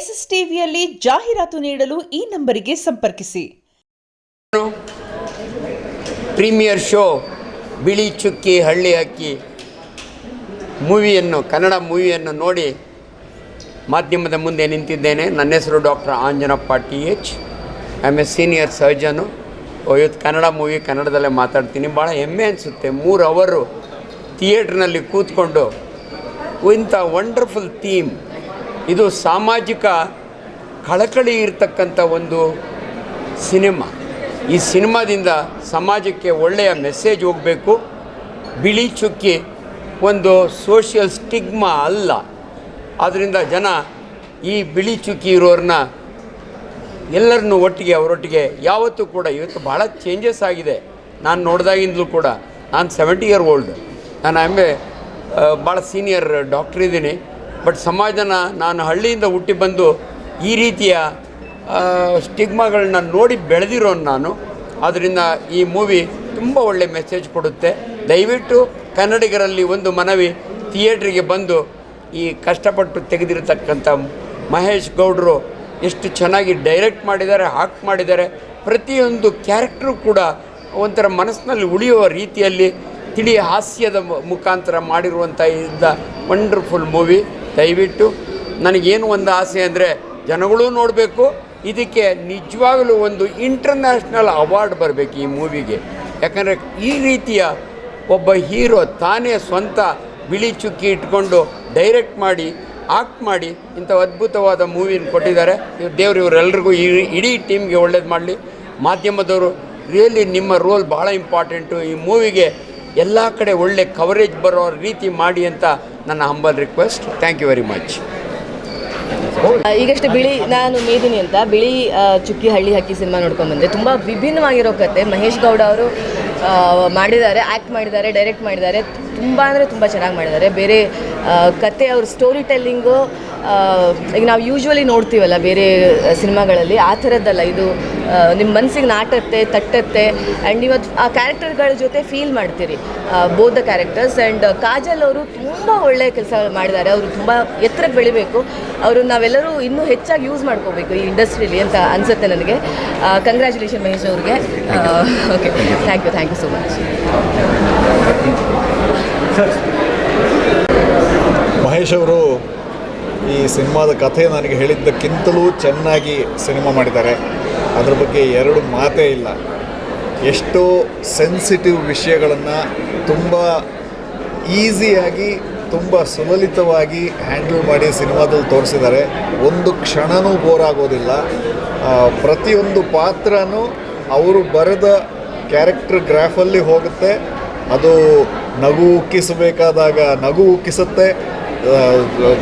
S S ಟಿವಿಯಲ್ಲಿ ಜಾಹೀರಾತು ನೀಡಲು ಈ ನಂಬರಿಗೆ ಸಂಪರ್ಕಿಸಿ. ಪ್ರೀಮಿಯರ್ ಶೋ ಬಿಳಿ ಚುಕ್ಕಿ ಹಳ್ಳಿ ಅಕ್ಕಿ ಕನ್ನಡ ಮೂವಿಯನ್ನು ನೋಡಿ ಮಾಧ್ಯಮದ ಮುಂದೆ ನಿಂತಿದ್ದೇನೆ. ನನ್ನ ಹೆಸರು doctor Anjanappa TH. I am a senior surgeon. ಇವತ್ತು ಕನ್ನಡ ಮೂವಿ ಕನ್ನಡದಲ್ಲೇ ಮಾತಾಡ್ತೀನಿ. ಭಾಳ ಹೆಮ್ಮೆ ಅನಿಸುತ್ತೆ. 3 ಅವರು ಥಿಯೇಟ್ರ್ನಲ್ಲಿ ಕೂತ್ಕೊಂಡು ಇಂಥ ವಂಡರ್ಫುಲ್ ಥೀಮ್, ಇದು ಸಾಮಾಜಿಕ ಕಳಕಳಿ ಇರತಕ್ಕಂಥ ಒಂದು ಸಿನಿಮಾ. ಈ ಸಿನಿಮಾದಿಂದ ಸಮಾಜಕ್ಕೆ ಒಳ್ಳೆಯ ಮೆಸೇಜ್ ಹೋಗಬೇಕು. ಬಿಳಿ ಚುಕ್ಕಿ ಒಂದು ಸೋಷಿಯಲ್ ಸ್ಟಿಗ್ಮಾ ಅಲ್ಲ. ಆದ್ದರಿಂದ ಜನ ಈ ಬಿಳಿ ಚುಕ್ಕಿ ಇರೋರನ್ನ ಎಲ್ಲರನ್ನೂ ಅವರೊಟ್ಟಿಗೆ ಯಾವತ್ತೂ ಕೂಡ ಇವತ್ತು ಭಾಳ ಚೇಂಜಸ್ ಆಗಿದೆ. ನಾನು ನೋಡಿದಾಗಿಂದಲೂ ಕೂಡ ನಾನು 70 year old. ನಾನು ಭಾಳ ಸೀನಿಯರ್ ಡಾಕ್ಟ್ರ್ ಇದ್ದೀನಿ. ಬಟ್ ಸಮಾಜನ ನಾನು ಹಳ್ಳಿಯಿಂದ ಹುಟ್ಟಿ ಬಂದು ಈ ರೀತಿಯ ಸ್ಟಿಗ್ಮಾಗಳನ್ನ ನೋಡಿ ಬೆಳೆದಿರೋನು ನಾನು. ಆದ್ದರಿಂದ ಈ ಮೂವಿ ತುಂಬ ಒಳ್ಳೆ ಮೆಸೇಜ್ ಕೊಡುತ್ತೆ. ದಯವಿಟ್ಟು ಕನ್ನಡಿಗರಲ್ಲಿ ಒಂದು ಮನವಿ, ಥಿಯೇಟ್ರಿಗೆ ಬಂದು ಈ ಕಷ್ಟಪಟ್ಟು ತೆಗೆದಿರತಕ್ಕಂಥ ಮಹೇಶ್ ಗೌಡರು ಎಷ್ಟು ಚೆನ್ನಾಗಿ ಡೈರೆಕ್ಟ್ ಮಾಡಿದ್ದಾರೆ, ಆಕ್ಟ್ ಮಾಡಿದ್ದಾರೆ. ಪ್ರತಿಯೊಂದು ಕ್ಯಾರೆಕ್ಟ್ರು ಕೂಡ ಒಂಥರ ಮನಸ್ಸಿನಲ್ಲಿ ಉಳಿಯುವ ರೀತಿಯಲ್ಲಿ ತಿಳಿ ಹಾಸ್ಯದ ಮುಖಾಂತರ ಮಾಡಿರುವಂಥ ವಂಡರ್ಫುಲ್ ಮೂವಿ. ದಯವಿಟ್ಟು ನನಗೇನು ಒಂದು ಆಸೆ ಅಂದರೆ ಜನಗಳು ನೋಡಬೇಕು. ಇದಕ್ಕೆ ನಿಜವಾಗಲೂ ಒಂದು ಇಂಟರ್ನ್ಯಾಷನಲ್ ಅವಾರ್ಡ್ ಬರಬೇಕು ಈ ಮೂವಿಗೆ. ಯಾಕಂದರೆ ಈ ರೀತಿಯ ಒಬ್ಬ ಹೀರೋ ತಾನೇ ಸ್ವಂತ ಬಿಳಿ ಚುಕ್ಕಿ ಇಟ್ಕೊಂಡು ಡೈರೆಕ್ಟ್ ಮಾಡಿ ಆಕ್ಟ್ ಮಾಡಿ ಇಂಥ ಅದ್ಭುತವಾದ ಮೂವಿನ ಕೊಟ್ಟಿದ್ದಾರೆ. ದೇವರು ಇವರೆಲ್ಲರಿಗೂ ಇಡೀ ಟೀಮ್ಗೆ ಒಳ್ಳೇದು ಮಾಡಲಿ. ಮಾಧ್ಯಮದವರು ರಿಯಲಿ ನಿಮ್ಮ ರೋಲ್ ಭಾಳ ಇಂಪಾರ್ಟೆಂಟು. ಈ ಮೂವಿಗೆ ಎಲ್ಲ ಕಡೆ ಒಳ್ಳೆ ಕವರೇಜ್ ಬರೋ ರೀತಿ ಮಾಡಿ ಅಂತ ನನ್ನ humble request. Thank you very much. ಈಗಷ್ಟೇ ನಾನು ಮೇದಿನಿ ಅಂತ ಬಿಳಿ ಚುಕ್ಕಿ ಹಳ್ಳಿ ಹಕ್ಕಿ ಸಿನಿಮಾ ನೋಡ್ಕೊಂಡು ಬಂದೆ. ತುಂಬ ವಿಭಿನ್ನವಾಗಿರೋ ಕತೆ ಮಹೇಶ್ ಗೌಡ ಅವರು ಮಾಡಿದ್ದಾರೆ, ಆ್ಯಕ್ಟ್ ಮಾಡಿದ್ದಾರೆ, ಡೈರೆಕ್ಟ್ ಮಾಡಿದ್ದಾರೆ. ತುಂಬ ಅಂದರೆ ತುಂಬ ಚೆನ್ನಾಗಿ ಮಾಡಿದ್ದಾರೆ. ಬೇರೆ ಕತೆ ಅವ್ರ ಸ್ಟೋರಿ ಟೆಲ್ಲಿಂಗು ಈಗ ನಾವು ಯೂಶ್ವಲಿ ನೋಡ್ತೀವಲ್ಲ ಬೇರೆ ಸಿನಿಮಾಗಳಲ್ಲಿ, ಆ ಥರದ್ದಲ್ಲ. ಇದು ನಿಮ್ಮ ಮನಸ್ಸಿಗೆ ನಾಟತ್ತೆ, ತಟ್ಟತ್ತೆ. ಆ್ಯಂಡ್ ಇವತ್ತು ಆ ಕ್ಯಾರೆಕ್ಟರ್ಗಳ ಜೊತೆ ಫೀಲ್ ಮಾಡ್ತೀರಿ, both the characters. And Kajal ಅವರು ತುಂಬ ಒಳ್ಳೆಯ ಕೆಲಸ ಮಾಡಿದ್ದಾರೆ. ಅವರು ತುಂಬ ಎತ್ತರಕ್ಕೆ ಬೆಳಿಬೇಕು. ಅವರು ನಾವೆಲ್ಲರೂ ಇನ್ನೂ ಹೆಚ್ಚಾಗಿ ಯೂಸ್ ಮಾಡ್ಕೋಬೇಕು ಈ ಇಂಡಸ್ಟ್ರೀಲಿ ಅಂತ ಅನಿಸುತ್ತೆ ನನಗೆ. ಕಂಗ್ರ್ಯಾಚುಲೇಷನ್ ಮಹೇಶ್ ಅವ್ರಿಗೆ. Okay, thank you so much. Mahesh ಅವರು ಈ ಸಿನಿಮಾದ ಕಥೆ ನನಗೆ ಹೇಳಿದ್ದಕ್ಕಿಂತಲೂ ಚೆನ್ನಾಗಿ ಸಿನಿಮಾ ಮಾಡಿದ್ದಾರೆ. ಅದ್ರ ಬಗ್ಗೆ 2 ಮಾತೇ ಇಲ್ಲ. ಎಷ್ಟೋ ಸೆನ್ಸಿಟಿವ್ ವಿಷಯಗಳನ್ನು ತುಂಬ ಈಸಿಯಾಗಿ, ತುಂಬ ಸುಲಲಿತವಾಗಿ ಹ್ಯಾಂಡಲ್ ಮಾಡಿ ಸಿನಿಮಾದಲ್ಲಿ ತೋರಿಸಿದ್ದಾರೆ. ಒಂದು ಕ್ಷಣವೂ ಬೋರ್ ಆಗೋದಿಲ್ಲ. ಪ್ರತಿಯೊಂದು ಪಾತ್ರನೂ ಅವರು ಬರೆದ ಕ್ಯಾರೆಕ್ಟರ್ ಗ್ರಾಫಲ್ಲಿ ಹೋಗುತ್ತೆ. ಅದು ನಗು ಉಕ್ಕಿಸಬೇಕಾದಾಗ ನಗು ಉಕ್ಕಿಸುತ್ತೆ,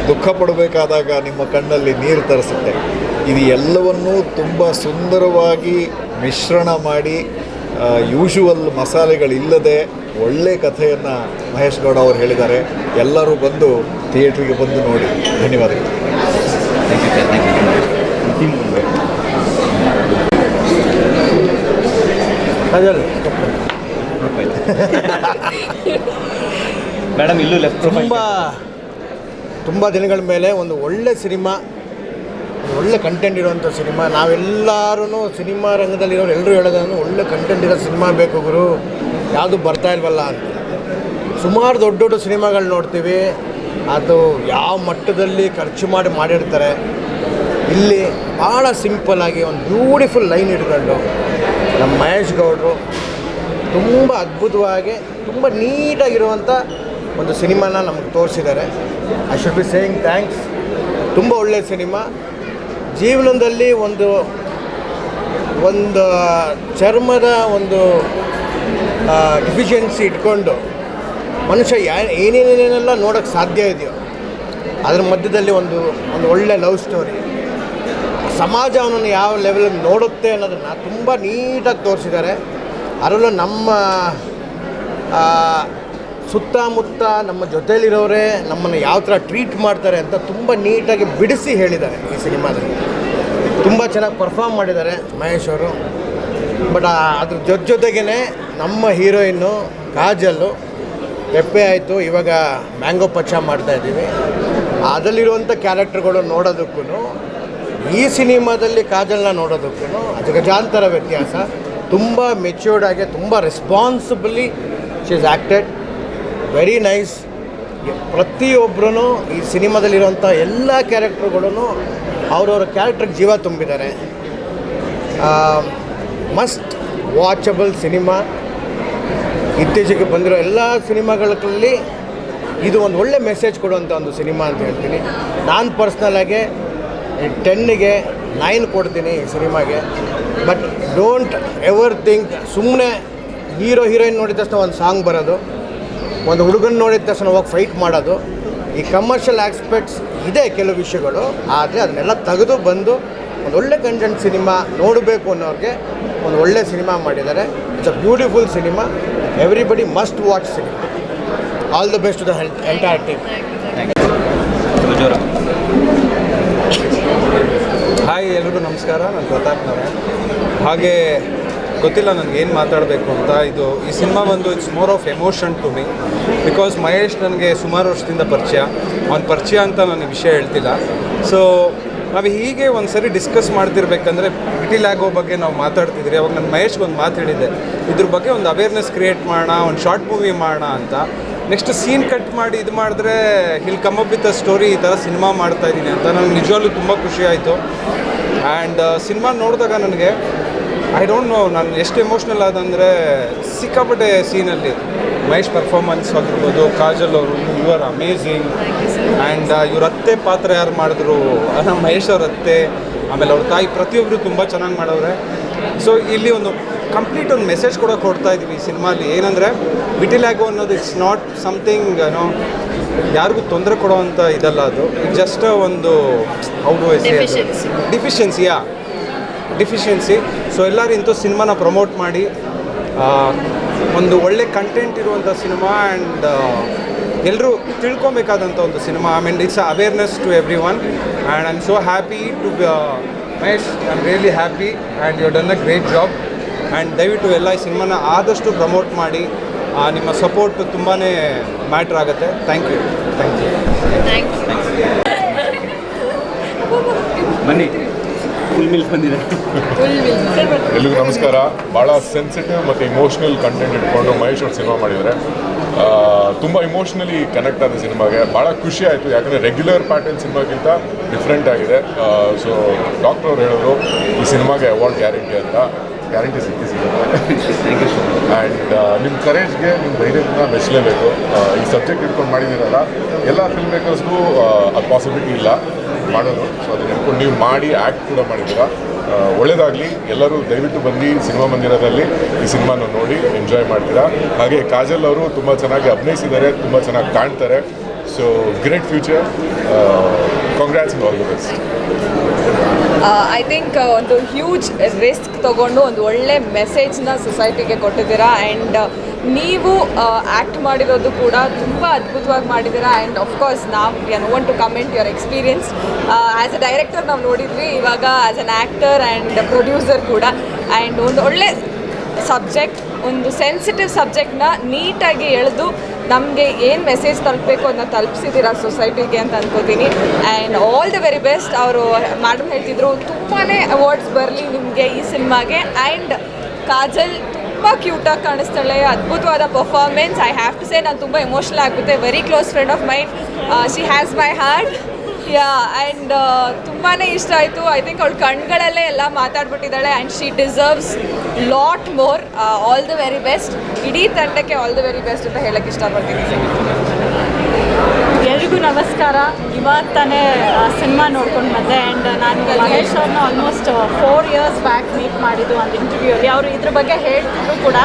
ದುಃಖ ಪಡಬೇಕಾದಾಗ ನಿಮ್ಮ ಕಣ್ಣಲ್ಲಿ ನೀರು ತರಿಸುತ್ತೆ. ಇದು ಎಲ್ಲವನ್ನೂ ತುಂಬ ಸುಂದರವಾಗಿ ಮಿಶ್ರಣ ಮಾಡಿ ಯೂಶುವಲ್ ಮಸಾಲೆಗಳಿಲ್ಲದೆ ಒಳ್ಳೆಯ ಕಥೆಯನ್ನು ಮಹೇಶ್ ಗೌಡ ಅವರು ಹೇಳಿದ್ದಾರೆ. ಎಲ್ಲರೂ ಬಂದು ಥಿಯೇಟ್ರಿಗೆ ಬಂದು ನೋಡಿ. ಧನ್ಯವಾದಗಳು. ಮೇಡಮ್ ಇಲ್ಲೂ ಲೆಫ್ಟ್ ತುಂಬ ದಿನಗಳ ಮೇಲೆ ಒಂದು ಒಳ್ಳೆ ಸಿನಿಮಾ, ಒಳ್ಳೆ ಕಂಟೆಂಟ್ ಇರೋವಂಥ ಸಿನಿಮಾ. ನಾವೆಲ್ಲರೂ ಸಿನಿಮಾ ರಂಗದಲ್ಲಿರೋರು ಎಲ್ಲರೂ ಹೇಳೋದನ್ನು ಒಳ್ಳೆ ಕಂಟೆಂಟ್ ಇರೋ ಸಿನಿಮಾ ಬೇಕು ಗುರು, ಯಾವುದು ಬರ್ತಾ ಇಲ್ವಲ್ಲ ಅಂತ. ಸುಮಾರು ದೊಡ್ಡ ದೊಡ್ಡ ಸಿನಿಮಾಗಳು ನೋಡ್ತೀವಿ, ಅದು ಯಾವ ಮಟ್ಟದಲ್ಲಿ ಖರ್ಚು ಮಾಡಿರ್ತಾರೆ. ಇಲ್ಲಿ ಭಾಳ ಸಿಂಪಲ್ಲಾಗಿ ಒಂದು ಬ್ಯೂಟಿಫುಲ್ ಲೈನ್ ಇಟ್ಕೊಂಡು ನಮ್ಮ ಮಹೇಶ್ ಗೌಡರು ತುಂಬ ಅದ್ಭುತವಾಗಿ, ತುಂಬ ನೀಟಾಗಿರುವಂಥ ಒಂದು ಸಿನಿಮಾನ ನಮಗೆ ತೋರಿಸಿದ್ದಾರೆ. I should be saying thanks. ತುಂಬ ಒಳ್ಳೆಯ ಸಿನಿಮಾ. ಜೀವನದಲ್ಲಿ ಒಂದು ಚರ್ಮದ ಒಂದು ಡಿಫಿಷಿಯನ್ಸಿ ಇಟ್ಕೊಂಡು ಮನುಷ್ಯ ಏನೇನೇನೆಲ್ಲ ನೋಡೋಕ್ಕೆ ಸಾಧ್ಯ ಇದೆಯೋ ಅದರ ಮಧ್ಯದಲ್ಲಿ ಒಂದು ಒಳ್ಳೆ ಲವ್ ಸ್ಟೋರಿ, ಸಮಾಜ ಅವನನ್ನು ಯಾವ ಲೆವೆಲಲ್ಲಿ ನೋಡುತ್ತೆ ಅನ್ನೋದನ್ನು ತುಂಬ ನೀಟಾಗಿ ತೋರಿಸಿದ್ದಾರೆ. ಅದರಲ್ಲೂ ನಮ್ಮ ಸುತ್ತಮುತ್ತ ನಮ್ಮ ಜೊತೆಯಲ್ಲಿರೋರೇ ನಮ್ಮನ್ನು ಯಾವ ಥರ ಟ್ರೀಟ್ ಮಾಡ್ತಾರೆ ಅಂತ ತುಂಬ ನೀಟಾಗಿ ಬಿಡಿಸಿ ಹೇಳಿದ್ದಾರೆ ಈ ಸಿನಿಮಾದಲ್ಲಿ. ತುಂಬ ಚೆನ್ನಾಗಿ ಪರ್ಫಾರ್ಮ್ ಮಾಡಿದ್ದಾರೆ ಮಹೇಶ್ ಅವರು. ಬಟ್ ಅದ್ರ ಜೊತೆಗೇ ನಮ್ಮ ಹೀರೋಯಿನ್ನು ಕಾಜಲ್ಲು, ಪೆಪ್ಪೆ ಆಯಿತು, ಇವಾಗ ಮ್ಯಾಂಗೋ ಪಚ್ಚ ಮಾಡ್ತಾಯಿದ್ದೀವಿ. ಅದರಲ್ಲಿರುವಂಥ ಕ್ಯಾರೆಕ್ಟರ್ಗಳು ನೋಡೋದಕ್ಕೂ ಈ ಸಿನಿಮಾದಲ್ಲಿ ಕಾಜಲ್ನ ನೋಡೋದಕ್ಕೂ ಅಜಗಜಾಂತರ ವ್ಯತ್ಯಾಸ. ತುಂಬ ಮೆಚ್ಯೂರ್ಡ್ ಆಗಿ, ತುಂಬ responsibly she is acted, very nice. ಪ್ರತಿಯೊಬ್ಬರೂ ಈ ಸಿನಿಮಾದಲ್ಲಿರುವಂಥ ಎಲ್ಲ ಕ್ಯಾರೆಕ್ಟರ್ಗಳೂ ಅವ್ರವ್ರ ಕ್ಯಾರೆಕ್ಟ್ರಿಗೆ ಜೀವ ತುಂಬಿದ್ದಾರೆ. Must watchable cinema. ಇತ್ತೀಚೆಗೆ ಬಂದಿರೋ ಎಲ್ಲ ಸಿನಿಮಾಗಳಲ್ಲಿ ಇದು ಒಂದು ಒಳ್ಳೆ ಮೆಸೇಜ್ ಕೊಡುವಂಥ ಒಂದು ಸಿನಿಮಾ ಅಂತ ಹೇಳ್ತೀನಿ. ನಾನು ಪರ್ಸ್ನಲಾಗೆ 10ಗೆ 9 ಕೊಡ್ತೀನಿ ಈ ಸಿನಿಮಾಗೆ. ಬಟ್ ಡೋಂಟ್ ಎವರ್ ಥಿಂಕ್ ಸುಮ್ಮನೆ ಹೀರೋಯಿನ್ ನೋಡಿದ ತಕ್ಷಣ ಒಂದು ಸಾಂಗ್ ಬರೋದು, ಒಂದು ಹುಡುಗನ ನೋಡಿದ ತಕ್ಷಣ ಹೋಗಿ ಫೈಟ್ ಮಾಡೋದು, ಈ ಕಮರ್ಷಿಯಲ್ ಆಸ್ಪೆಕ್ಟ್ಸ್ ಇದೆ ಕೆಲವು ವಿಷಯಗಳು. ಆದರೆ ಅದನ್ನೆಲ್ಲ ತೆಗೆದು ಬಂದು ಒಂದು ಒಳ್ಳೆ ಕಂಟೆಂಟ್ ಸಿನಿಮಾ ನೋಡಬೇಕು ಅನ್ನೋರಿಗೆ ಒಂದು ಒಳ್ಳೆ ಸಿನಿಮಾ ಮಾಡಿದ್ದಾರೆ. It's a beautiful cinema. Everybody must watch cinema. All the best to the entire team. Hi, ಎಲ್ರಿಗೂ ನಮಸ್ಕಾರ. ನಾನು ಪ್ರತಾಪ್ ನಾರಾಯಣ್. ಹಾಗೆ ಗೊತ್ತಿಲ್ಲ ನನಗೆ ಏನು ಮಾತಾಡಬೇಕು ಅಂತ. ಈ ಸಿನಿಮಾ ಬಂದು it's more of emotion to me, because Mahesh ನನಗೆ ಸುಮಾರು ವರ್ಷದಿಂದ ಪರಿಚಯ. ಪರಿಚಯ ಅಂತ ನನಗೆ ವಿಷಯ ಹೇಳ್ತಿಲ್ಲ. ಸೊ ನಾವು ಹೀಗೆ ಒಂದು ಸರಿ ಡಿಸ್ಕಸ್ ಮಾಡ್ತಿರ್ಬೇಕಂದ್ರೆ ವಿಟಿಲಾಗೋ ಬಗ್ಗೆ ನಾವು ಮಾತಾಡ್ತಿದ್ರಿ. ಅವಾಗ ನಾನು ಮಹೇಶ್ಗೆ ಒಂದು ಮಾತು ಹೇಳಿದ್ದೆ, ಇದ್ರ ಬಗ್ಗೆ ಒಂದು ಅವೇರ್ನೆಸ್ ಕ್ರಿಯೇಟ್ ಮಾಡೋಣ, ಒಂದು ಶಾರ್ಟ್ ಮೂವಿ ಮಾಡೋಣ ಅಂತ. ನೆಕ್ಸ್ಟ್ ಸೀನ್ ಕಟ್ ಮಾಡಿ ಇದು ಮಾಡಿದ್ರೆ hill come up with a story, ಈ ಥರ ಸಿನಿಮಾ ಮಾಡ್ತಾಯಿದ್ದೀನಿ ಅಂತ ನನಗೆ ನಿಜವಾಗ್ಲೂ ತುಂಬ ಖುಷಿ ಆಯಿತು. ಆ್ಯಂಡ್ ಸಿನಿಮಾ ನೋಡಿದಾಗ ನನಗೆ ಐ ಡೋಂಟ್ ನೋ ನಾನು ಎಷ್ಟು ಎಮೋಷ್ನಲ್ ಆದಂದರೆ ಸಿಕ್ಕಾಪಟ್ಟೆ ಸೀನಲ್ಲಿ ಮಹೇಶ್ ಪರ್ಫಾರ್ಮೆನ್ಸ್ ಆಗಿರ್ಬೋದು, ಕಾಜಲ್ ಅವರು ಯು ಆರ್ ಅಮೇಝಿಂಗ್. ಆ್ಯಂಡ್ ಇವ್ರ ಅತ್ತೆ ಪಾತ್ರ ಯಾರು ಮಾಡಿದ್ರು, ನಮ್ಮ ಮಹೇಶ್ ಅವ್ರ ಅತ್ತೆ, ಆಮೇಲೆ ಅವ್ರ ತಾಯಿ, ಪ್ರತಿಯೊಬ್ಬರು ತುಂಬ ಚೆನ್ನಾಗಿ ಮಾಡವ್ರೆ. ಸೊ ಇಲ್ಲಿ ಒಂದು ಕಂಪ್ಲೀಟ್ ಒಂದು ಮೆಸೇಜ್ ಕೂಡ ಕೊಡ್ತಾ ಇದ್ದೀವಿ ಈ ಸಿನಿಮಾಲಿ. ಏನಂದರೆ ವಿಟಿಲಾಗೋ ಅನ್ನೋದು ಇಟ್ಸ್ ನಾಟ್ ಸಮಥಿಂಗ್ ಏನೋ ಯಾರಿಗೂ ತೊಂದರೆ ಕೊಡೋವಂಥ ಇದಲ್ಲ. ಅದು ಜಸ್ಟ್ ಒಂದು ಡಿಫಿಷಿಯನ್ಸಿ. ಸೊ ಎಲ್ಲರೂ ಇಂಥ ಸಿನಿಮಾನ ಪ್ರಮೋಟ್ ಮಾಡಿ ಒಂದು ಒಳ್ಳೆ ಕಂಟೆಂಟ್ ಇರುವಂಥ ಸಿನಿಮಾ ಆ್ಯಂಡ್ ಎಲ್ಲರೂ ತಿಳ್ಕೊಬೇಕಾದಂಥ ಒಂದು cinema. I mean it's awareness to everyone and I am so happy to Mahesh. I am really happy and you done a great job. And ದಯವಿಟ್ಟು ಎಲ್ಲ ಈ ಸಿನಿಮಾನ ಆದಷ್ಟು ಪ್ರಮೋಟ್ ಮಾಡಿ. ನಿಮ್ಮ ಸಪೋರ್ಟ್ ತುಂಬಾ ಮ್ಯಾಟ್ರ್ ಆಗುತ್ತೆ. Thank you. ಬನ್ನಿ, ಫುಲ್ ಮಿಲ್ಕ್ ಬಂದಿದೆ. ಎಲ್ಲಿಗೂ ನಮಸ್ಕಾರ. ಭಾಳ ಸೆನ್ಸಿಟಿವ್ ಮತ್ತು ಇಮೋಷ್ನಲ್ ಕಂಟೆಂಟ್ ಇಟ್ಕೊಂಡು ಮಹೇಶ್ ಅವ್ರು ಸಿನಿಮಾ ಮಾಡಿದ್ದಾರೆ. ತುಂಬ ಇಮೋಷ್ನಲಿ ಕನೆಕ್ಟ್ ಆದ ಸಿನಿಮಾಗೆ ಭಾಳ ಖುಷಿ ಆಯಿತು. ಯಾಕಂದರೆ ರೆಗ್ಯುಲರ್ ಪ್ಯಾಟರ್ನ್ ಸಿನಿಮಾಗಿಂತ ಡಿಫ್ರೆಂಟ್ ಆಗಿದೆ. ಸೊ ಡಾಕ್ಟರ್ ಅವ್ರು ಹೇಳಿದ್ರು ಈ ಸಿನಿಮಾಗೆ ಅವಾರ್ಡ್ ಗ್ಯಾರಂಟಿ ಅಂತ. ಗ್ಯಾರಂಟಿ ಸಿಗುತ್ತೆ. ಆ್ಯಂಡ್ ನಿಮ್ಮ ಕರೇಜ್ಗೆ, ನಿಮ್ಮ ಧೈರ್ಯದಿಂದ ಮೆಚ್ಚಲೇಬೇಕು. ಈ ಸಬ್ಜೆಕ್ಟ್ ಇಟ್ಕೊಂಡು ಮಾಡಿದ್ದೀರಲ್ಲ, ಎಲ್ಲ ಫಿಲ್ಮ್ ಮೇಕರ್ಸ್ಗೂ ಅದು ಪಾಸಿಬಿಲಿಟಿ ಇಲ್ಲ ಮಾಡೋದು. ಸೊ ಅದನ್ನ ಇಟ್ಕೊಂಡು ನೀವು ಮಾಡಿ ಆ್ಯಕ್ಟ್ ಕೂಡ ಮಾಡಿದ್ದೀರಾ. ಒಳ್ಳೆಯದಾಗಲಿ. ಎಲ್ಲರೂ ದಯವಿಟ್ಟು ಬಂದು ಸಿನಿಮಾ ಮಂದಿರದಲ್ಲಿ ಈ ಸಿನಿಮಾನ ನೋಡಿ ಎಂಜಾಯ್ ಮಾಡ್ತೀರಾ. ಹಾಗೆ ಕಾಜಲ್ ಅವರು ತುಂಬ ಚೆನ್ನಾಗಿ ಅಭಿನಯಿಸಿದ್ದಾರೆ, ತುಂಬ ಚೆನ್ನಾಗಿ ಕಾಣ್ತಾರೆ. So great future. Congrats all the best. I think ಒಂದು ಹ್ಯೂಜ್ ರಿಸ್ಕ್ ತೊಗೊಂಡು ಒಂದು ಒಳ್ಳೆ ಮೆಸೇಜ್ನ ಸೊಸೈಟಿಗೆ ಕೊಟ್ಟಿದ್ದೀರಾ. ಆ್ಯಂಡ್ ನೀವು ಆ್ಯಕ್ಟ್ ಮಾಡಿರೋದು ಕೂಡ ತುಂಬ ಅದ್ಭುತವಾಗಿ ಮಾಡಿದ್ದೀರಾ. ಆ್ಯಂಡ್ ಆಫ್ಕೋರ್ಸ್ ನಾವು want to comment your experience. As a director ನಾವು ನೋಡಿದ್ವಿ, ಇವಾಗ as an actor and producer ಕೂಡ. ಆ್ಯಂಡ್ ಒಂದು ಒಳ್ಳೆ ಸಬ್ಜೆಕ್ಟ್, ಒಂದು ಸೆನ್ಸಿಟಿವ್ ಸಬ್ಜೆಕ್ಟ್ನ ನೀಟಾಗಿ ಎಳೆದು ನಮಗೆ ಏನು ಮೆಸೇಜ್ ತಲುಪಬೇಕು ಅದನ್ನ ತಲುಪಿಸಿದ್ದೀರಾ ಸೊಸೈಟಿಗೆ ಅಂತ ಅನ್ಕೋತೀನಿ. And all the very best. ಅವರು ಮೇಡಮ್ ಹೇಳ್ತಿದ್ರು ತುಂಬಾ ಅವಾರ್ಡ್ಸ್ ಬರಲಿ ನಿಮಗೆ ಈ ಸಿನಿಮಾಗೆ. ಆ್ಯಂಡ್ ಕಾಜಲ್ ತುಂಬ ಕ್ಯೂಟಾಗಿ ಕಾಣಿಸ್ತಾಳೆ, ಅದ್ಭುತವಾದ performance. I have to say ನಾನು ತುಂಬ ಎಮೋಷ್ನಲ್ ಆಗುತ್ತೆ. Very close friend of mind. She has my heart. And ತುಂಬಾ ಇಷ್ಟ ಆಯಿತು. ಐ ಥಿಂಕ್ ಅವಳ ಕಣ್ಗಳಲ್ಲೇ ಎಲ್ಲ ಮಾತಾಡ್ಬಿಟ್ಟಿದ್ದಾಳೆ. And she deserves lot more. All the very best. ಇಡೀ ತಂಡಕ್ಕೆ ಆಲ್ ದ ವೆರಿ ಬೆಸ್ಟ್ ಅಂತ ಹೇಳಕ್ಕೆ ಇಷ್ಟಪಡ್ತೀನಿ. ಎಲ್ರಿಗೂ ನಮಸ್ಕಾರ. ಇವತ್ತು ತಾನೇ ಸಿನಿಮಾ ನೋಡ್ಕೊಂಡು ಬಂದೆ. ಆ್ಯಂಡ್ ನಾನು ಮಹೇಶ್ ಅವ್ರನ್ನ ಆಲ್ಮೋಸ್ಟ್ 4 years ಬ್ಯಾಕ್ ಮೀಟ್ ಮಾಡಿದ್ದು ಒಂದು ಇಂಟರ್ವ್ಯೂಯಲ್ಲಿ. ಅವರು ಇದ್ರ ಬಗ್ಗೆ ಹೇಳ್ತಿದ್ರು ಕೂಡ.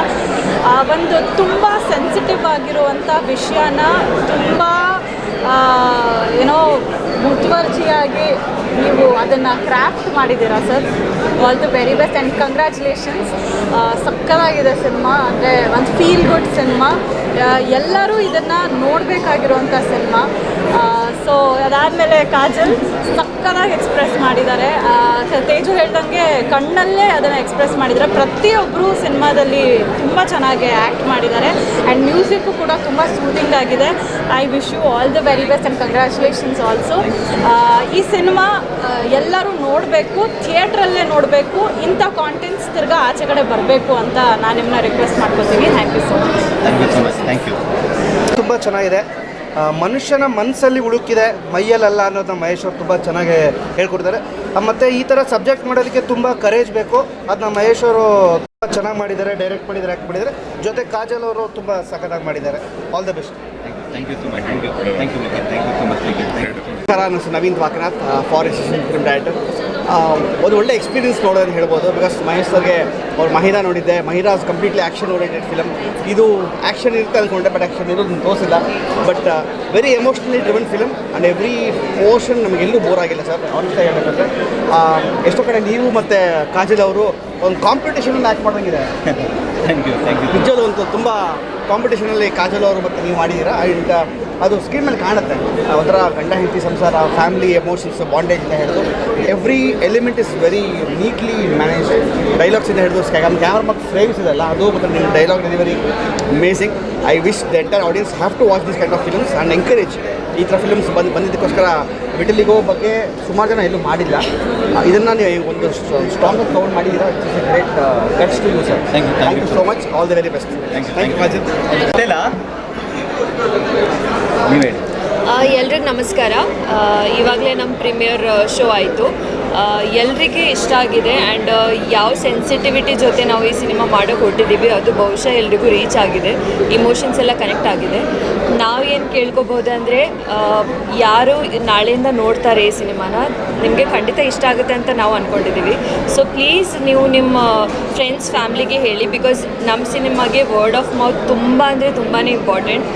ಒಂದು ತುಂಬ ಸೆನ್ಸಿಟಿವ್ ಆಗಿರುವಂಥ ವಿಷಯನ ತುಂಬ ಏನೋ ಮುತುವರ್ಜಿಯಾಗಿ ನೀವು ಅದನ್ನು ಕ್ರಾಫ್ಟ್ ಮಾಡಿದ್ದೀರಾ sir. All the very best and congratulations. ಸಕ್ಕತ್ತಾಗಿದೆ ಸಿನಿಮಾ. ಅಂದರೆ ಒಂದು ಫೀಲ್ ಗುಡ್ ಸಿನಿಮಾ. ಎಲ್ಲರೂ ಇದನ್ನು ನೋಡಬೇಕಾಗಿರುವಂಥ ಸಿನಿಮಾ. ಸೊ ಅದಾದಮೇಲೆ ಕಾಜಲ್ ಸಕ್ಕತ್ತಾಗಿ ಎಕ್ಸ್ಪ್ರೆಸ್ ಮಾಡಿದ್ದಾರೆ. ತೇಜು ಹೇಳ್ದಂಗೆ ಕಣ್ಣಲ್ಲೇ ಅದನ್ನು ಎಕ್ಸ್ಪ್ರೆಸ್ ಮಾಡಿದ್ದಾರೆ. ಪ್ರತಿಯೊಬ್ಬರು ಸಿನಿಮಾದಲ್ಲಿ ತುಂಬ ಚೆನ್ನಾಗಿ ಆ್ಯಕ್ಟ್ ಮಾಡಿದ್ದಾರೆ. ಆ್ಯಂಡ್ ಮ್ಯೂಸಿಕ್ಕು ಕೂಡ ತುಂಬ ಸೂದಿಂಗ್ ಆಗಿದೆ. I wish you all the very best and congratulations also. ಈ ಸಿನಿಮಾ ಎಲ್ಲರೂ ನೋಡಬೇಕು, ಥಿಯೇಟ್ರಲ್ಲೇ ನೋಡಬೇಕು. ಇಂಥ ಕಾಂಟೆಂಟ್ಸ್ ತಿರ್ಗಾ ಆಚೆ ಕಡೆ ಬರಬೇಕು ಅಂತ ನಾನು ನಿಮ್ಮನ್ನ ರಿಕ್ವೆಸ್ಟ್ ಮಾಡ್ಕೊತೀನಿ. Thank you so much. Thank you. ತುಂಬ ಚೆನ್ನಾಗಿದೆ. ಮನುಷ್ಯನ ಮನಸ್ಸಲ್ಲಿ ಉಳುಕಿದೆ, ಮೈಯಲ್ಲಲ್ಲ ಅನ್ನೋದನ್ನ ಮಹೇಶ್ ಅವರು ತುಂಬ ಚೆನ್ನಾಗಿ ಹೇಳ್ಕೊಡ್ತಾರೆ. ಮತ್ತು ಈ ಥರ ಸಬ್ಜೆಕ್ಟ್ ಮಾಡೋದಕ್ಕೆ ತುಂಬ ಕರೇಜ್ ಬೇಕು. ಅದನ್ನ ಮಹೇಶ್ ಅವರು ತುಂಬ ಚೆನ್ನಾಗಿ ಮಾಡಿದ್ದಾರೆ, ಡೈರೆಕ್ಟ್ ಮಾಡಿದ್ದಾರೆ, ಆ್ಯಕ್ಟ್ ಮಾಡಿದ್ದಾರೆ. ಜೊತೆ ಕಾಜಲ್ ಅವರು ತುಂಬ ಸಖತ್ತಾಗಿ ಮಾಡಿದ್ದಾರೆ. All the best. Thank you so much. Thank you so much. ನಮಸ್ಕಾರ, ನಾನು Naveen Vakanath, forest film director. ಒಂದು ಒಳ್ಳೆ ಎಕ್ಸ್ಪೀರಿಯನ್ಸ್ ನೋಡೋದು ಹೇಳ್ಬೋದು. ಬಿಕಾಸ್ ಮಹೇಶ್ ಸರ್ಗೆ ಅವ್ರು ಮಹಿರಾ ನೋಡಿದ್ದೆ. Mahira completely action oriented film. ಇದು ಆ್ಯಕ್ಷನ್ ಇರುತ್ತೆ ಅಂದ್ಕೊಂಡೆ, ಬಟ್ ಆ್ಯಕ್ಷನ್ ಇರೋದನ್ನು ತೋರಿಸಿಲ್ಲ. But very emotionally driven film and every portion ನಮಗೆಲ್ಲೂ ಬೋರ್ ಆಗಿಲ್ಲ ಸರ್. ಅಂತ ಹೇಳಬೇಕಂದ್ರೆ ಎಷ್ಟೋ ಕಡೆ ನೀವು ಮತ್ತು ಕಾಜಲ್ ಅವರು ಒಂದು ಕಾಂಪಿಟೇಷನಲ್ಲಿ ಆ್ಯಕ್ಟ್ ಮಾಡೋಂಗಿದೆ. Thank you. ನಿಜವಾದ ಒಂದು ತುಂಬ ಕಾಂಪಿಟೇಷನಲ್ಲಿ ಕಾಜಲ್ ಅವರು ಮತ್ತು ನೀವು ಮಾಡಿದ್ದೀರಾ. ಆ್ಯಂಡ್ ಅದು ಸ್ಕ್ರೀನ್ ಮೇಲೆ ಕಾಣುತ್ತೆ. ಒಂಥರ ಗಂಡ ಹೆಂಡತಿ ಸಂಸಾರ, ಫ್ಯಾಮಿಲಿ ಎಮೋಷನ್ಸ್, ಬಾಂಡೇಜ್ ಅಂತ ಹಿಡಿದು every element is very neatly manage. ಡೈಲಾಗ್ಸಿಂದ ಹಿಡಿದು ಕ್ಯಾಮ್ರಾ ಮತ್ತು ಫ್ರೇಮ್ಸ್ ಇದೆಲ್ಲ, ಅದು ಮತ್ತು ನಿಮ್ಮ dialogue delivery amazing. I wish the entire audience have to watch this kind of films and encourage. ಈ ಥರ ಫಿಲ್ಮ್ಸ್ ಬಂದಿದ್ದಕ್ಕೋಸ್ಕರ ವಿಟಲಿಗೋ ಬಗ್ಗೆ ಸುಮಾರು ಜನ ಎಲ್ಲೂ ಮಾಡಿಲ್ಲ. ಇದನ್ನು ನೀವು ಒಂದು ಸ್ಟ್ರಾಂಗಾಗಿ ತೊಗೊಂಡು ಮಾಡಿದ್ದೀರಾ. It's a great guts to you sir. Thank you so much. All the very best. Thank you Kajal. ನೀವೇ ಎಲ್ರಿಗೂ ನಮಸ್ಕಾರ. ಇವಾಗಲೇ ನಮ್ಮ ಪ್ರೀಮಿಯರ್ ಶೋ ಆಯಿತು. ಎಲ್ರಿಗೆ ಇಷ್ಟ ಆಗಿದೆ ಆ್ಯಂಡ್ ಯಾವ ಸೆನ್ಸಿಟಿವಿಟಿ ಜೊತೆ ನಾವು ಈ ಸಿನಿಮಾ ಮಾಡೋಕ್ಕೆ ಹೊರಟಿದ್ದೀವಿ ಅದು ಬಹುಶಃ ಎಲ್ರಿಗೂ ರೀಚ್ ಆಗಿದೆ. ಇಮೋಷನ್ಸ್ ಎಲ್ಲ ಕನೆಕ್ಟ್ ಆಗಿದೆ. ನಾವೇನು ಕೇಳ್ಕೊಬೋದಂದರೆ, ಯಾರು ನಾಳೆಯಿಂದ ನೋಡ್ತಾರೆ ಈ ಸಿನಿಮಾನ, ನಿಮಗೆ ಖಂಡಿತ ಇಷ್ಟ ಆಗುತ್ತೆ ಅಂತ ನಾವು ಅಂದ್ಕೊಂಡಿದ್ದೀವಿ. ಸೊ ಪ್ಲೀಸ್ ನೀವು ನಿಮ್ಮ ಫ್ರೆಂಡ್ಸ್, ಫ್ಯಾಮ್ಲಿಗೆ ಹೇಳಿ. ಬಿಕಾಸ್ ನಮ್ಮ ಸಿನಿಮಾಗೆ ವರ್ಡ್ ಆಫ್ ಮೌತ್ ತುಂಬ ಅಂದರೆ ತುಂಬಾ ಇಂಪಾರ್ಟೆಂಟ್.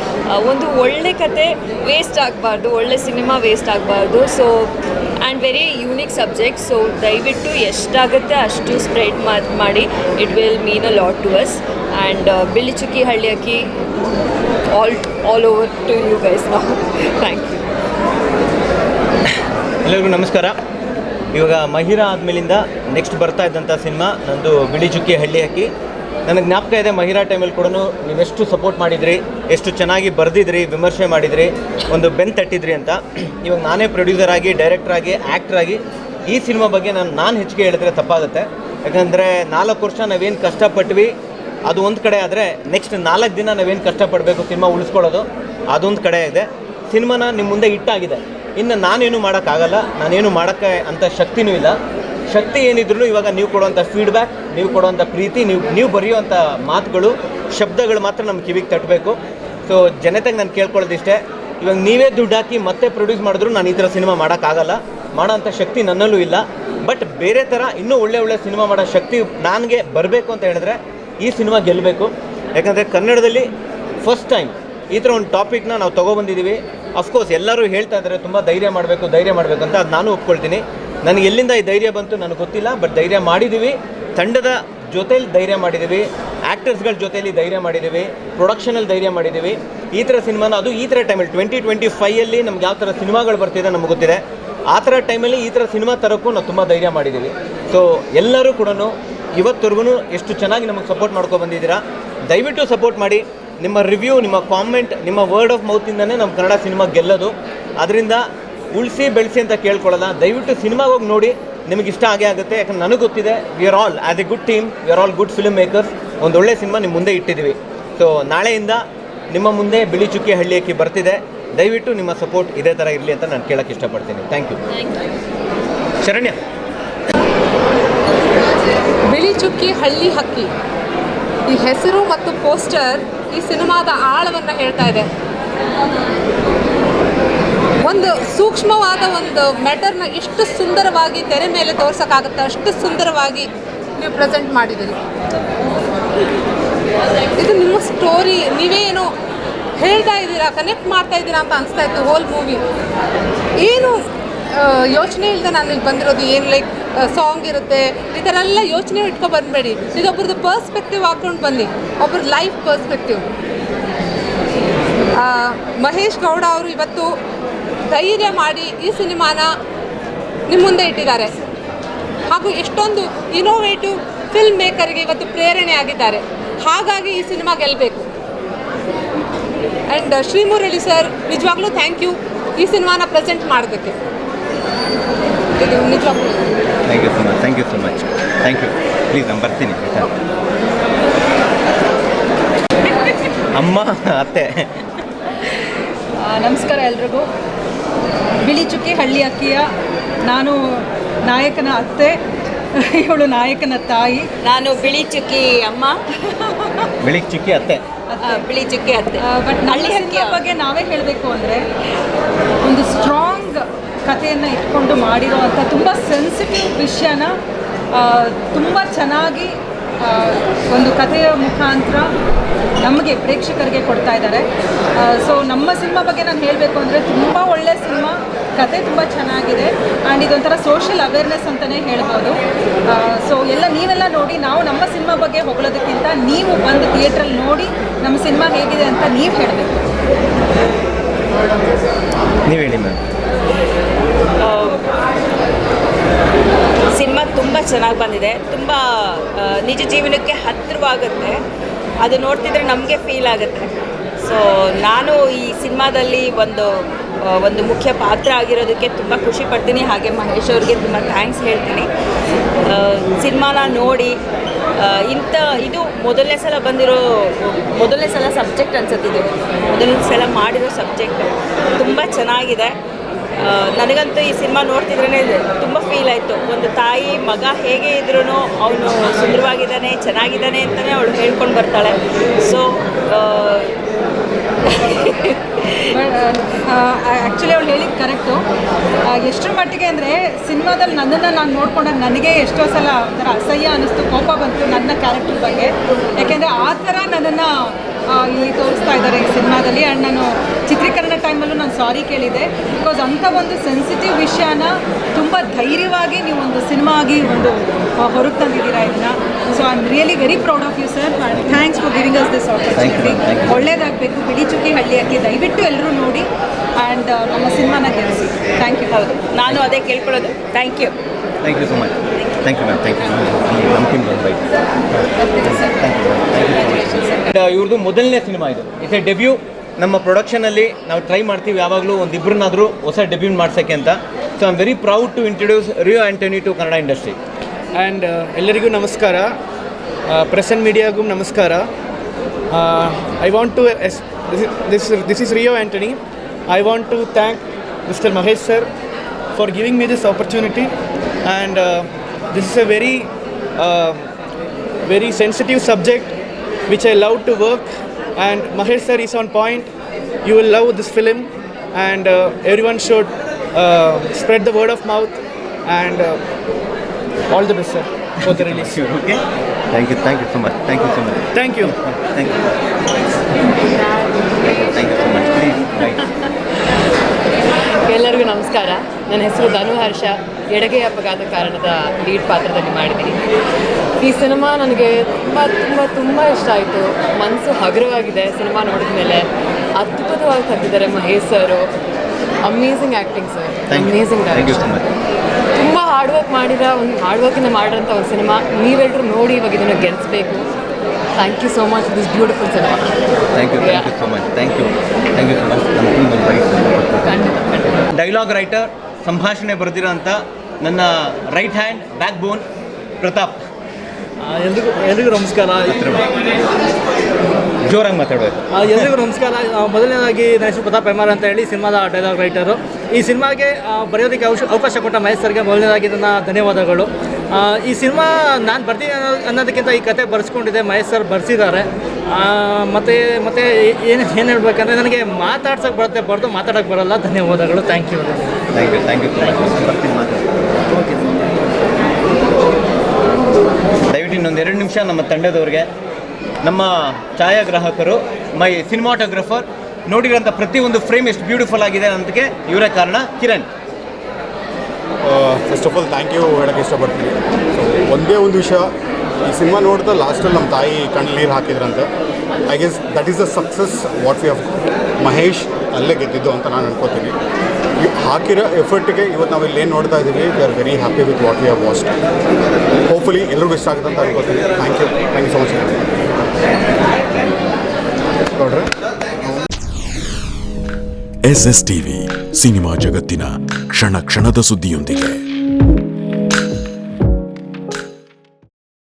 ಒಂದು ಒಳ್ಳೆ ಕತೆ ವೇಸ್ಟ್ ಆಗಬಾರ್ದು, ಒಳ್ಳೆ ಸಿನಿಮಾ ವೇಸ್ಟ್ ಆಗಬಾರ್ದು. So and very unique subject. So ದಯವಿಟ್ಟು ಎಷ್ಟಾಗುತ್ತೆ ಅಷ್ಟು ಸ್ಪ್ರೆಡ್ ಮಾಡಿ. It will mean a lot to us. And Bili Chukki Halli Akki all over to you guys now. Thank you. ಎಲ್ಲರಿಗೂ ನಮಸ್ಕಾರ. ಇವಾಗ ಮಹಿರಾ ಆದಮೇಲಿಂದ ನೆಕ್ಸ್ಟ್ ಬರ್ತಾ ಇದ್ದಂಥ ಸಿನಿಮಾ ನಂದು ಬಿಳಿ ಚುಕ್ಕಿ ಹಳ್ಳಿ ಹಕ್ಕಿ. ನನಗೆ ಜ್ಞಾಪಕ ಇದೆ, ಮಹಿರಾ ಟೈಮಲ್ಲಿ ಕೂಡ ನೀವೆಷ್ಟು ಸಪೋರ್ಟ್ ಮಾಡಿದ್ರಿ, ಎಷ್ಟು ಚೆನ್ನಾಗಿ ಬರೆದಿದ್ರಿ, ವಿಮರ್ಶೆ ಮಾಡಿದ್ರಿ, ಒಂದು ಬೆನ್ ತಟ್ಟಿದ್ರಿ ಅಂತ. ಇವಾಗ ನಾನೇ ಪ್ರೊಡ್ಯೂಸರ್ ಆಗಿ, ಡೈರೆಕ್ಟರ್ ಆಗಿ, ಆ್ಯಕ್ಟರ್ ಆಗಿ ಈ ಸಿನಿಮಾ ಬಗ್ಗೆ ನಾನು ಹೆಚ್ಚಿಗೆ ಹೇಳಿದ್ರೆ ತಪ್ಪಾಗುತ್ತೆ. ಯಾಕಂದರೆ 4 ವರ್ಷ ನಾವೇನು ಕಷ್ಟಪಟ್ವಿ ಅದು ಒಂದು ಕಡೆ ಆದರೆ, ನೆಕ್ಸ್ಟ್ 4 ದಿನ ನಾವೇನು ಕಷ್ಟಪಡಬೇಕು ಸಿನಿಮಾ ಉಳಿಸ್ಕೊಳ್ಳೋದು ಅದೊಂದು ಕಡೆ ಇದೆ. ಸಿನಿಮಾನ ನಿಮ್ಮ ಮುಂದೆ ಇಟ್ಟಾಗಿದೆ. ಇನ್ನು ನಾನೇನು ಮಾಡೋಕ್ಕಾಗಲ್ಲ, ನಾನೇನು ಮಾಡೋಕ್ಕೆ ಅಂಥ ಶಕ್ತಿನೂ ಇಲ್ಲ. ಶಕ್ತಿ ಏನಿದ್ರು ಇವಾಗ ನೀವು ಕೊಡುವಂಥ ಫೀಡ್ಬ್ಯಾಕ್, ನೀವು ಕೊಡುವಂಥ ಪ್ರೀತಿ, ನೀವು ಬರೆಯುವಂಥ ಮಾತುಗಳು, ಶಬ್ದಗಳು ಮಾತ್ರ ನಮ್ಮ ಕಿವಿಗೆ ತಟ್ಟಬೇಕು. ಸೊ ಜನತೆಗೆ ನಾನು ಕೇಳ್ಕೊಳ್ಳೋದಿಷ್ಟೇ, ಇವಾಗ ನೀವೇ ದುಡ್ಡು ಹಾಕಿ ಮತ್ತೆ ಪ್ರೊಡ್ಯೂಸ್ ಮಾಡಿದ್ರು ನಾನು ಈ ಥರ ಸಿನಿಮಾ ಮಾಡೋಕ್ಕಾಗಲ್ಲ, ಮಾಡೋಂಥ ಶಕ್ತಿ ನನ್ನಲ್ಲೂ ಇಲ್ಲ. ಬಟ್ ಬೇರೆ ಥರ ಇನ್ನೂ ಒಳ್ಳೆ ಸಿನಿಮಾ ಮಾಡೋ ಶಕ್ತಿ ನನಗೆ ಬರಬೇಕು ಅಂತ ಹೇಳಿದ್ರೆ ಈ ಸಿನಿಮಾ ಗೆಲ್ಲಬೇಕು. ಯಾಕಂದರೆ ಕನ್ನಡದಲ್ಲಿ ಫಸ್ಟ್ ಟೈಮ್ ಈ ಥರ ಒಂದು ಟಾಪಿಕ್ನ ನಾವು ತೊಗೊಬಂದಿದ್ದೀವಿ. ಅಫ್ಕೋರ್ಸ್ ಎಲ್ಲರೂ ಹೇಳ್ತಾ ಇದ್ದಾರೆ ತುಂಬ ಧೈರ್ಯ ಮಾಡಬೇಕು ಅಂತ, ಅದು ನಾನು ಒಪ್ಕೊಳ್ತೀನಿ. ನನಗೆ ಎಲ್ಲಿಂದ ಈ ಧೈರ್ಯ ಬಂತು ನನಗೆ ಗೊತ್ತಿಲ್ಲ, ಬಟ್ ಧೈರ್ಯ ಮಾಡಿದ್ದೀವಿ. ತಂಡದ ಜೊತೆಯಲ್ಲಿ ಧೈರ್ಯ ಮಾಡಿದ್ದೀವಿ, ಆ್ಯಕ್ಟರ್ಸ್ಗಳ ಜೊತೆಯಲ್ಲಿ ಧೈರ್ಯ ಮಾಡಿದ್ದೀವಿ, ಪ್ರೊಡಕ್ಷನಲ್ಲಿ ಧೈರ್ಯ ಮಾಡಿದ್ದೀವಿ. ಈ ಥರ ಸಿನಿಮಾನ, ಅದು ಈ ಥರ ಟೈಮಲ್ಲಿ 2025 ನಮ್ಗೆ ಯಾವ ಥರ ಸಿನಿಮಾಗಳು ಬರ್ತಿದೆ ನಮ್ಗೆ ಗೊತ್ತಿದೆ. ಆ ಥರ ಟೈಮಲ್ಲಿ ಈ ಥರ ಸಿನಿಮಾ ತರೋಕ್ಕೂ ನಾವು ತುಂಬ ಧೈರ್ಯ ಮಾಡಿದ್ದೀವಿ. ಸೊ ಎಲ್ಲರೂ ಕೂಡ ಇವತ್ತವರೆಗೂ ಎಷ್ಟು ಚೆನ್ನಾಗಿ ನಮಗೆ ಸಪೋರ್ಟ್ ಮಾಡ್ಕೊಂಡು ಬಂದಿದ್ದೀರಾ. ದಯವಿಟ್ಟು ಸಪೋರ್ಟ್ ಮಾಡಿ. ನಿಮ್ಮ ರಿವ್ಯೂ, ನಿಮ್ಮ ಕಾಮೆಂಟ್, ನಿಮ್ಮ ವರ್ಡ್ ಆಫ್ ಮೌತಿಂದನೇ ನಮ್ಮ ಕನ್ನಡ ಸಿನಿಮಾ ಗೆಲ್ಲೋದು. ಅದರಿಂದ ಉಳಿಸಿ ಬೆಳೆಸಿ ಅಂತ ಕೇಳ್ಕೊಳ್ಳೋಲ್ಲ, ದಯವಿಟ್ಟು ಸಿನಿಮಾಗೆ ಹೋಗಿ ನೋಡಿ, ನಿಮಗೆ ಇಷ್ಟ ಆಗೇ ಆಗುತ್ತೆ. ಯಾಕಂದ್ರೆ ನನಗೆ ಗೊತ್ತಿದೆ, we are all as A good team, we are all good film makers. ಒಂದೊಳ್ಳೆ ಸಿನಿಮಾ ನಿಮ್ಮ ಮುಂದೆ ಇಟ್ಟಿದ್ದೀವಿ. ಸೊ ನಾಳೆಯಿಂದ ನಿಮ್ಮ ಮುಂದೆ ಬಿಳಿ ಚುಕ್ಕಿ ಹಳ್ಳಿ ಅಕ್ಕಿ ಬರ್ತಿದೆ. ದಯವಿಟ್ಟು ನಿಮ್ಮ ಸಪೋರ್ಟ್ ಇದೇ ಥರ ಇರಲಿ ಅಂತ ನಾನು ಕೇಳೋಕ್ಕೆ ಇಷ್ಟಪಡ್ತೀನಿ. Thank you. ಶರಣ್ಯ. ಬಿಳಿ ಚುಕ್ಕಿ ಹಳ್ಳಿ ಹಕ್ಕಿ, ಈ ಹೆಸರು ಮತ್ತು ಪೋಸ್ಟರ್ ಈ ಸಿನಿಮಾದ ಆಳವನ್ನು ಹೇಳ್ತಾ ಇದೆ. ಒಂದು ಸೂಕ್ಷ್ಮವಾದ ಒಂದು ಮ್ಯಾಟರ್ನ ಎಷ್ಟು ಸುಂದರವಾಗಿ ತೆರೆ ಮೇಲೆ ತೋರ್ಸೋಕ್ಕಾಗುತ್ತೆ ಅಷ್ಟು ಸುಂದರವಾಗಿ ನೀವು ಪ್ರೆಸೆಂಟ್ ಮಾಡಿದ್ದೀರಿ. ಇದು ನಿಮ್ಮ ಸ್ಟೋರಿ, ನೀವೇನು ಹೇಳ್ತಾ ಇದ್ದೀರಾ, ಕನೆಕ್ಟ್ ಮಾಡ್ತಾ ಇದ್ದೀರಾ ಅಂತ ಅನಿಸ್ತಾ ಇತ್ತು ಹೋಲ್ ಮೂವಿ. ಏನು ಯೋಚನೆ ಇಲ್ಲದೆ ನಾನು ಇಲ್ಲಿ ಬಂದಿರೋದು, ಏನು ಲೈಕ್ ಸಾಂಗ್ ಇರುತ್ತೆ ಈ ಥರ ಎಲ್ಲ ಯೋಚನೆ ಇಟ್ಕೊಂಡು ಬಂದಬೇಡಿ. ಇದೊಬ್ಬರದ್ದು ಪರ್ಸ್ಪೆಕ್ಟಿವ್ ಹಾಕ್ಕೊಂಡು ಬನ್ನಿ, ಒಬ್ಬರ ಲೈಫ್ ಪರ್ಸ್ಪೆಕ್ಟಿವ್. ಮಹೇಶ್ ಗೌಡ ಅವರು ಇವತ್ತು ಧೈರ್ಯ ಮಾಡಿ ಈ ಸಿನಿಮಾನ ನಿಮ್ಮ ಮುಂದೆ ಇಟ್ಟಿದ್ದಾರೆ. ಹಾಗೂ ಎಷ್ಟೊಂದು ಇನೋವೇಟಿವ್ ಫಿಲ್ಮ್ ಮೇಕರ್ಗೆ ಇವತ್ತು ಪ್ರೇರಣೆ ಆಗಿದ್ದಾರೆ. ಹಾಗಾಗಿ ಈ ಸಿನಿಮಾ ಗೆಲ್ಲಬೇಕು. ಆ್ಯಂಡ್ ಶ್ರೀಮುರಳಿ ಸರ್, ನಿಜವಾಗ್ಲೂ ಥ್ಯಾಂಕ್ ಯು ಈ ಸಿನಿಮಾನ ಪ್ರೆಸೆಂಟ್ ಮಾಡೋದಕ್ಕೆ. ಇದು ನಿಜವಾಗ್ಲೂ thank you so much, thank you so much, thank you. Please ನಾನು ಬರ್ತೀನಿ ಆಯಿತಾ. ಅಮ್ಮ, ಅತ್ತೆ. ನಮಸ್ಕಾರ ಎಲ್ರಿಗೂ. ಬಿಳಿ ಚುಕ್ಕಿ ಹಳ್ಳಿ ಅಕ್ಕಿಯ ನಾನು ನಾಯಕನ ಅತ್ತೆ, ಇವಳು ನಾಯಕನ ತಾಯಿ. ನಾನು ಬಿಳಿ ಚುಕ್ಕಿ ಅಮ್ಮ, ಬಿಳಿ ಚುಕ್ಕಿ ಅತ್ತೆ, ಬಿಳಿ ಚುಕ್ಕಿ ಅತ್ತೆ. ಬಟ್ ಹಳ್ಳಿ ಅಕ್ಕಿಯ ಬಗ್ಗೆ ನಾವೇ ಹೇಳಬೇಕು ಅಂದರೆ, ಒಂದು ಸ್ಟ್ರಾಂಗ್ ಕಥೆಯನ್ನು ಇಟ್ಕೊಂಡು ಮಾಡಿರೋವಂಥ ತುಂಬ ಸೆನ್ಸಿಟಿವ್ ವಿಷಯನ ತುಂಬ ಚೆನ್ನಾಗಿ ಒಂದು ಕಥೆಯ ಮುಖಾಂತರ ನಮಗೆ ಪ್ರೇಕ್ಷಕರಿಗೆ ಕೊಡ್ತಾ ಇದ್ದಾರೆ. ಸೊ ನಮ್ಮ ಸಿನಿಮಾ ಬಗ್ಗೆ ನಾನು ಹೇಳಬೇಕು ಅಂದರೆ ತುಂಬ ಒಳ್ಳೆಯ ಸಿನಿಮಾ, ಕತೆ ತುಂಬ ಚೆನ್ನಾಗಿದೆ ಆ್ಯಂಡ್ ಇದೊಂಥರ ಸೋಷಿಯಲ್ ಅವೇರ್ನೆಸ್ ಅಂತಲೇ ಹೇಳ್ಬೋದು. ಸೊ ನೀವೆಲ್ಲ ನೋಡಿ, ನಾವು ನಮ್ಮ ಸಿನಿಮಾ ಬಗ್ಗೆ ಹೊಗಳೋದಕ್ಕಿಂತ ನೀವು ಬಂದು ಥಿಯೇಟ್ರಲ್ಲಿ ನೋಡಿ ನಮ್ಮ ಸಿನಿಮಾ ಹೇಗಿದೆ ಅಂತ ನೀವು ಹೇಳಬೇಕು. ನೀವು ಹೇಳಿ ಮ್ಯಾಮ್. ಸಿನಿಮಾ ತುಂಬ ಚೆನ್ನಾಗಿ ಬಂದಿದೆ, ತುಂಬ ನಿಜ ಜೀವನಕ್ಕೆ ಹತ್ತಿರವಾಗುತ್ತೆ. ಅದು ನೋಡ್ತಿದ್ರೆ ನಮಗೆ ಫೀಲ್ ಆಗುತ್ತೆ. ಸೊ ನಾನು ಈ ಸಿನಿಮಾದಲ್ಲಿ ಒಂದು ಮುಖ್ಯ ಪಾತ್ರ ಆಗಿರೋದಕ್ಕೆ ತುಂಬ ಖುಷಿ ಪಡ್ತೀನಿ. ಹಾಗೆ ಮಹೇಶ್ ಅವ್ರಿಗೆ ತುಂಬ ಥ್ಯಾಂಕ್ಸ್ ಹೇಳ್ತೀನಿ. ಸಿನಿಮಾನ ನೋಡಿ ಇದು ಮೊದಲನೇ ಸಲ ಸಬ್ಜೆಕ್ಟ್ ಅನ್ಸುತ್ತಿದ್ದು, ಮೊದಲನೇ ಸಲ ಮಾಡಿರೋ ಸಬ್ಜೆಕ್ಟ್ ತುಂಬ ಚೆನ್ನಾಗಿದೆ. ನನಗಂತೂ ಈ ಸಿನಿಮಾ ನೋಡ್ತಿದ್ರೇ ತುಂಬ ಫೀಲ್ ಆಯಿತು. ಒಂದು ತಾಯಿ ಮಗ ಹೇಗೆ ಇದ್ರೂ ಅವನು ಸುಂದರವಾಗಿದ್ದಾನೆ, ಚೆನ್ನಾಗಿದ್ದಾನೆ ಅಂತಲೇ ಅವಳು ಹೇಳ್ಕೊಂಡು ಬರ್ತಾಳೆ. ಸೊ ಆ್ಯಕ್ಚುಲಿ ಅವಳು ಹೇಳಿದ್ದು ಕರೆಕ್ಟು. ಎಷ್ಟರ ಮಟ್ಟಿಗೆ ಅಂದರೆ ಸಿನಿಮಾದಲ್ಲಿ ನನ್ನನ್ನು ನಾನು ನೋಡ್ಕೊಂಡಾಗ ನನಗೆ ಎಷ್ಟೋ ಸಲ ಒಂಥರ ಅಸಹ್ಯ ಅನ್ನಿಸ್ತು, ಕೋಪ ಬಂತು ನನ್ನ ಕ್ಯಾರೆಕ್ಟರ್ ಬಗ್ಗೆ. ಯಾಕೆಂದರೆ ಆ ಥರ ನನ್ನನ್ನು ಇಲ್ಲಿ ತೋರಿಸ್ತಾ ಇದ್ದಾರೆ ಈ ಸಿನಿಮಾದಲ್ಲಿ. ಆ್ಯಂಡ್ ನಾನು ಚಿತ್ರೀಕರಣ ಟೈಮಲ್ಲೂ ನಾನು ಸಾರಿ ಕೇಳಿದೆ, ಬಿಕಾಸ್ ಅಂಥ ಒಂದು ಸೆನ್ಸಿಟಿವ್ ವಿಷಯನ ತುಂಬ ಧೈರ್ಯವಾಗಿ ನೀವು ಒಂದು ಸಿನಿಮಾ ಆಗಿ ಹೊರಗೆ ತಂದಿದ್ದೀರಾ ಇದನ್ನು. So I am really very proud of you sir, and thanks for giving us this opportunity. ಒಳ್ಳೇದಾಗಬೇಕು, ಬಿಳಿ ಚುಕ್ಕಿ ಹಳ್ಳಿ ಅಕ್ಕಿ ದಯವಿಟ್ಟು ಎಲ್ಲರೂ ನೋಡಿ ಆ್ಯಂಡ್ ನಮ್ಮ ಸಿನಿಮಾನ ಗೆಲ್ಲಿಸಿ. Thank you. ಹೌದು, ನಾನು ಅದೇ ಕೇಳ್ಕೊಳ್ಳೋದು. Thank you. Thank you so much. Thank you ma'am, thank you. ನಮ್ಮ ಟೀಮ್ ಬಂದು ಇವ್ರದ್ದು ಮೊದಲನೇ ಸಿನಿಮಾ ಇದು. It's a debut. ನಮ್ಮ ಪ್ರೊಡಕ್ಷನಲ್ಲಿ ನಾವು ಟ್ರೈ ಮಾಡ್ತೀವಿ ಯಾವಾಗಲೂ ಒಂದಿಬ್ಬರನ್ನಾದರೂ ಹೊಸ ಡೆಬ್ಯೂ ಮಾಡ್ಸೋಕ್ಕೆ ಅಂತ. So I am very proud to introduce Rio Antony to Kannada industry. And ಎಲ್ಲರಿಗೂ ನಮಸ್ಕಾರ, ಪ್ರೆಸ್ ಆ್ಯಂಡ್ ಮೀಡಿಯಾಗೂ ನಮಸ್ಕಾರ. I want to this is Rio Antony. I want to thank mister Mahesh sir for giving me this opportunity. And this is a very sensitive subject which I love to work, and Mahesh sir is on point. You will love this film, and everyone should spread the word of mouth, and all the best sir for the release. Okay, thank you so much. Thank you so much. Thank you so much. Please write. ಎಲ್ಲರಿಗೂ ನಮಸ್ಕಾರ. ನನ್ನ ಹೆಸರು ಧನು ಹರ್ಷ. ಎಡಗೈ ಅಪಘಾತ ಕಾರಣದ lead ಪಾತ್ರದಲ್ಲಿ ಮಾಡಿದ್ದೀನಿ. ಈ cinema ನನಗೆ ತುಂಬ ತುಂಬ ತುಂಬ ಇಷ್ಟ ಆಯಿತು. ಮನಸ್ಸು ಹಗುರವಾಗಿದೆ ಸಿನಿಮಾ ನೋಡಿದ ಮೇಲೆ. ಅದ್ಭುತವಾಗಿ ಕರೆದಿದ್ದಾರೆ Mahesh sir. Amazing acting sir, amazing direction. ತುಂಬ ಹಾರ್ಡ್ ವರ್ಕಿಂದ ಮಾಡಿರೋಂಥ ಒಂದು ಸಿನಿಮಾ. ನೀವೆಲ್ಲರೂ ನೋಡಿ ಇವಾಗ ಇದನ್ನು ಗೆಲ್ಲಿಸಬೇಕು. Thank you so much for this beautiful cinema. Thank you so much. Thank you so much. ನಮ್ಮ ಟೀಮ್ ಖಂಡಿತ. ಡೈಲಾಗ್ ರೈಟರ್, ಸಂಭಾಷಣೆ ಬರೆದಿರೋ ಅಂಥ ನನ್ನ right hand backbone Pratap. ಎಲ್ರಿಗೂ ನಮಸ್ಕಾರ. ಜೋರಾಗಿ ಮಾತಾಡಬೇಕು. ಎಲ್ರಿಗೂ ನಮಸ್ಕಾರ. ಮೊದಲನೇದಾಗಿ ನನ್ನ ಹೆಸರು ಪ್ರತಾಪ್ ಎಮ್ ಆರ್ ಅಂತ ಹೇಳಿ, ಸಿನಿಮಾದ ಡೈಲಾಗ್ ರೈಟರು. ಈ ಸಿನಿಮಾಗೆ ಬರೆಯೋದಕ್ಕೆ ಅವಕಾಶ ಕೊಟ್ಟ ಮಹೇಶ್ ಸರ್ಗೆ ಮೊದಲನೇದಾಗಿ ನನ್ನ ಧನ್ಯವಾದಗಳು. ಈ ಸಿನಿಮಾ ನಾನು ಬರ್ತೀನಿ ಅನ್ನೋದಕ್ಕಿಂತ ಈ ಕತೆ ಬರೆಸ್ಕೊಂಡಿದ್ದೆ, ಮಹೇಶ್ ಸರ್ ಬರೆಸಿದ್ದಾರೆ. ಮತ್ತು ಏನು ಹೇಳ್ಬೇಕಂದ್ರೆ, ನನಗೆ ಮಾತಾಡ್ಸೋಕ್ಕೆ ಬರುತ್ತೆ, ಬರೆದು ಮಾತಾಡೋಕ್ಕೆ ಬರೋಲ್ಲ. ಧನ್ಯವಾದಗಳು. ಥ್ಯಾಂಕ್ ಯು ಬರ್ತೀನಿ ಓಕೆ. ದಯವಿಟ್ಟು ಇನ್ನೊಂದು 2 ನಿಮಿಷ ನಮ್ಮ ತಂಡದವ್ರಿಗೆ, ನಮ್ಮ ಛಾಯಾಗ್ರಾಹಕರು, ಮೈ ಸಿನಿಮಾಟೋಗ್ರಫರ್, ನೋಡಿರೋಂಥ ಪ್ರತಿಯೊಂದು ಫ್ರೇಮ್ ಎಷ್ಟು ಬ್ಯೂಟಿಫುಲ್ ಆಗಿದೆ ಅನ್ನೋದಕ್ಕೆ ಇವರೇ ಕಾರಣ. Kiran. First of all thank you ಹೇಳೋಕ್ಕೆ ಇಷ್ಟಪಡ್ತೀನಿ. ಒಂದೇ ಒಂದು ವಿಷಯ, ಈ ಸಿನಿಮಾ ನೋಡಿದ ಲಾಸ್ಟಲ್ಲಿ ನಮ್ಮ ತಾಯಿ ಕಣ್ಣು ನೀರು ಹಾಕಿದ್ರಂತೆ. I guess that is the success what we have. Mahesh ಅಲ್ಲೇ ಗೆದ್ದಿದ್ದು ಅಂತ ನಾನು ಅನ್ಕೋತೀನಿ. ಹಾಕಿರೋ ಎಫರ್ಟಿಗೆ ಇವತ್ತು ನಾವು ಇಲ್ಲಿ ಏನು ನೋಡ್ತಾ ಇದ್ದೀವಿ, we are very happy with what we have watched. Hopefully ಎಲ್ರಿಗೂ ಇಷ್ಟ ಆಗುತ್ತೆ ಅಂತ ಅನ್ಕೋತೀನಿ. Thank you so much. ನೋಡ್ರಿ, SS TV ಸಿನಿಮಾ ಜಗತ್ತಿನ ಕ್ಷಣ ಕ್ಷಣದ ಸುದ್ದಿಯೊಂದಿಗೆ.